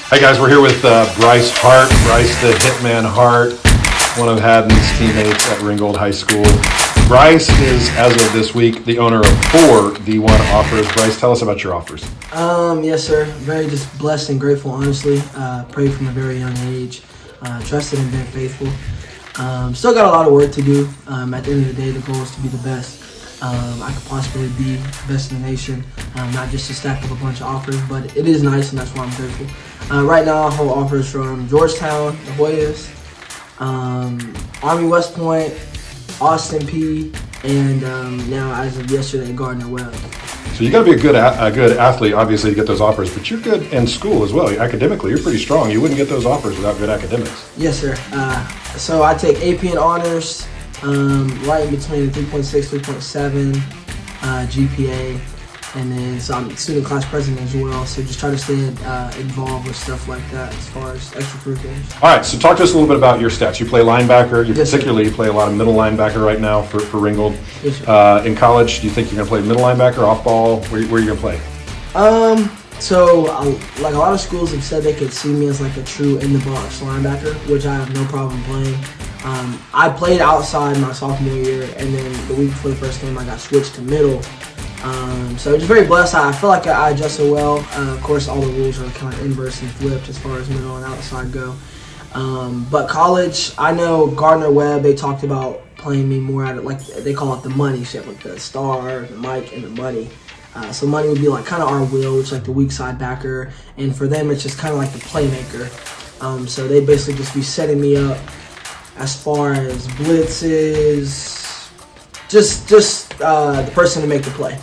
Hey guys, we're here with Bryce Hart, Bryce the Hitman Hart, one of Haddon's teammates at Ringgold High School. Bryce is, as of this week, the owner of 4 D1 offers. Bryce, tell us about your offers. Yes, sir. Very just blessed and grateful, honestly. Prayed from a very young age. Trusted and been faithful. Still got a lot of work to do. At the end of the day, the goal is to be the best I could possibly be, best in the nation. Not just to stack up a bunch of offers, but it is nice, and that's why I'm grateful. Right now, I hold offers from Georgetown, the Hoyas, Army West Point, Austin P, and now, as of yesterday, Gardner Webb. So you got to be a good athlete, obviously, to get those offers, but you're good in school as well. Academically, you're pretty strong. You wouldn't get those offers without good academics. Yes, sir. So I take AP and honors, right in between 3.6, 3.7 GPA, and then so I'm student class president as well. So just try to stay involved with stuff like that as far as extracurriculars. All right, so talk to us a little bit about your stats. You play linebacker. Yes, particularly play a lot of middle linebacker right now for Ringgold. Yes, sir. In college, do you think you're going to play middle linebacker, off ball? Where are you going to play? So like a lot of schools have said they could see me as like a true in-the-box linebacker, which I have no problem playing. I played outside my sophomore year, and then the week before the first game, I got switched to middle. So just very blessed. I feel like I adjusted well. Of course, all the rules are kind of inverse and flipped as far as middle and outside go. But college, I know Gardner Webb, they talked about playing me more at it, like they call it the money shape, like the star, the mic, and the money. So money would be like kind of our will, which is like the weak side backer, and for them it's just kind of like the playmaker. So they basically just be setting me up as far as blitzes, just the person to make the play.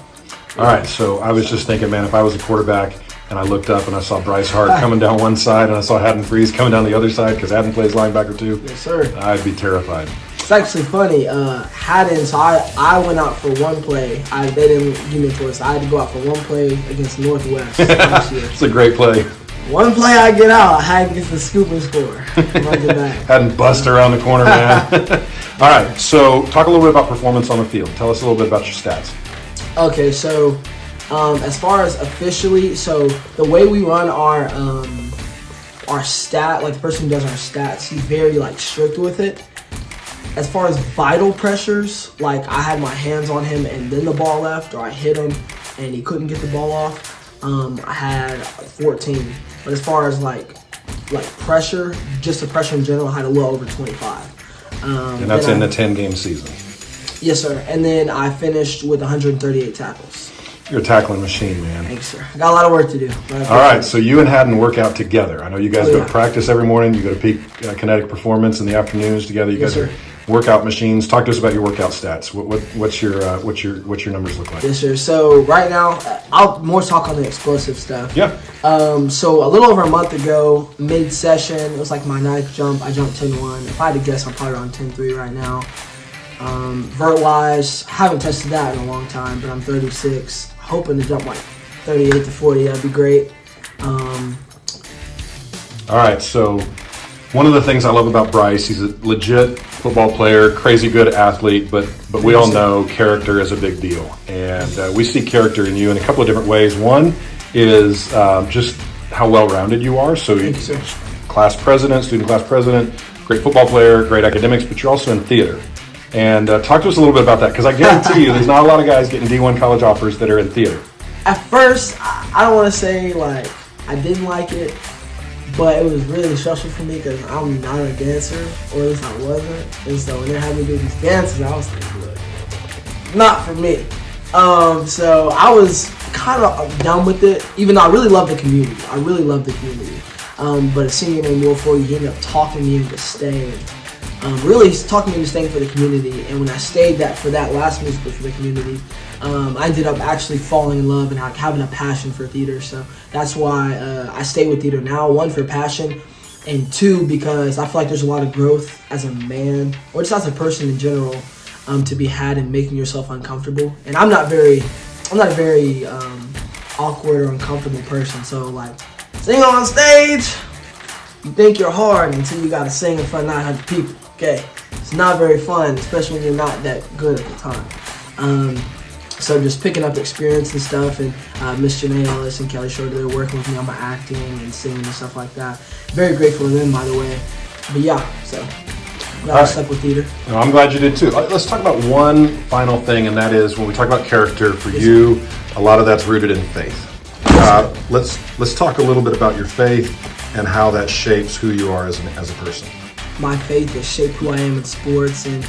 All right, so I was just thinking, man, if I was a quarterback and I looked up and I saw Bryce Hart coming down one side and I saw Haddon Freeze coming down the other side, because Haddon plays linebacker too. Yes, sir. I'd be terrified. It's actually funny. Haddon, so I went out for one play. They didn't give me a choice. I had to go out for one play against Northwest last year. It's a great play. One play I get out, I had to get the scoop and score. Run it back. Hadn't bust around the corner, man. All right, so talk a little bit about performance on the field. Tell us a little bit about your stats. Okay, so as far as officially, so the way we run our stat, like the person who does our stats, he's very like strict with it. As far as vital pressures, like I had my hands on him and then the ball left, or I hit him and he couldn't get the ball off, I had 14. But as far as like pressure, just the pressure in general, I had a little over 25. And that's in the 10-game season. Yes, sir. And then I finished with 138 tackles. You're a tackling machine, man. Thanks, sir. I got a lot of work to do. All right, so you and Haddon work out together. I know you guys go to practice every morning. You go to Peak Kinetic Performance in the afternoons together. You guys are workout machines. Talk to us about your workout stats. What's your numbers look like? Yes, sir. So right now, I'll more talk on the explosive stuff. Yeah. So a little over a month ago, mid-session, it was like my 9th jump. I jumped 10-1. If I had to guess, I'm probably around 10-3 right now. Vert-wise, haven't tested that in a long time, but I'm 36. Hoping to jump like 38 to 40. That'd be great. All right, so one of the things I love about Bryce, he's a legit football player, crazy good athlete, but we all know character is a big deal. And we see character in you in a couple of different ways. One is just how well-rounded you are. So you're class president, student class president, great football player, great academics, but you're also in theater. And talk to us a little bit about that, because I guarantee you there's not a lot of guys getting D1 college offers that are in theater. At first, I don't want to say like I didn't like it, but it was really stressful for me because I'm not a dancer, or at least I wasn't. And so when they had me do these dances, I was like, look, not for me. So I was kind of done with it, even though I really love the community. I really love the community. But a senior named Will Foley, he ended up talking me into staying. Really talking me into staying for the community. And when I stayed for that last musical for the community, I ended up actually falling in love and having a passion for theater. So that's why I stay with theater now. 1, for passion, and 2, because I feel like there's a lot of growth as a man, or just as a person in general, to be had in making yourself uncomfortable. And I'm not a very awkward or uncomfortable person. So like, sing on stage, you think you're hard until you gotta sing in front of 900 people. Okay, it's not very fun, especially when you're not that good at the time. So just picking up experience and stuff, and Miss Janae Ellis and Kelly Schroeder, they're working with me on my acting and singing and stuff like that. Very grateful to them, by the way. But yeah, so glad I stuck with theater. No, I'm glad you did too. Let's talk about one final thing, and that is when we talk about character, for you, a lot of that's rooted in faith. Let's talk a little bit about your faith and how that shapes who you are as a person. My faith has shaped who I am in sports, and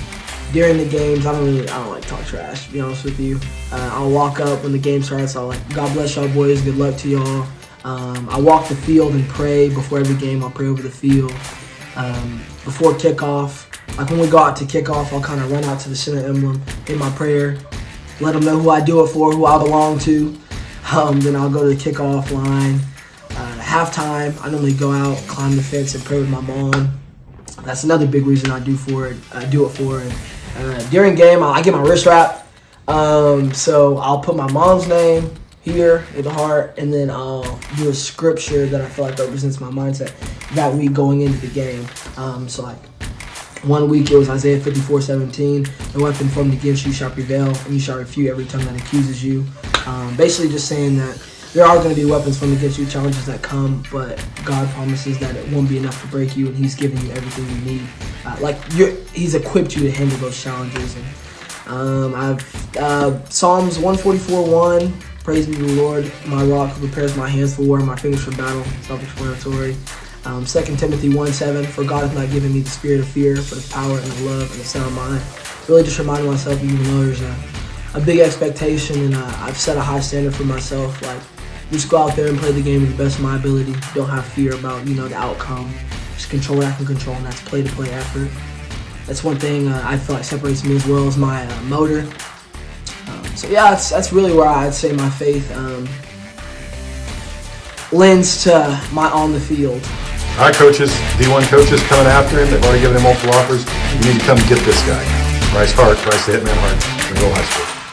during the games, I don't like talk trash, to be honest with you. I'll walk up when the game starts. I'll like, God bless y'all boys, good luck to y'all. I walk the field and pray before every game. I'll pray over the field. Before kickoff, like when we go out to kickoff, I'll kind of run out to the center emblem, hit my prayer, let them know who I do it for, who I belong to. Then I'll go to the kickoff line. Halftime, I normally go out, climb the fence, and pray with my mom. That's another big reason I do it for. And during game, I get my wrist wrap. So I'll put my mom's name here at the heart, and then I'll do a scripture that I feel like represents my mindset that week going into the game. So like 1 week it was Isaiah 54:17. No weapon formed against you shall prevail, and you shall refute every tongue that accuses you. Basically just saying that there are going to be weapons formed against you, challenges that come, but God promises that it won't be enough to break you, and He's giving you everything you need. He's equipped you to handle those challenges. And I've Psalms 144:1. Praise be to the Lord, my rock, who prepares my hands for war and my fingers for battle. Self-explanatory. 2 Timothy 1:7. For God has not given me the spirit of fear, but of power and of love and a sound mind. Really just reminding myself, even though there's a big expectation and I've set a high standard for myself, like just go out there and play the game to the best of my ability. Don't have fear about the outcome. Just control what I can control, and that's play-to-play effort. That's one thing I feel like separates me as well as my motor. So yeah, that's really where I'd say my faith lends to my on the field. All right, coaches, D1 coaches coming after him. They've already given him multiple offers. You need to come get this guy. Bryce Hart, Bryce the Hitman Hart, Ringgold High School.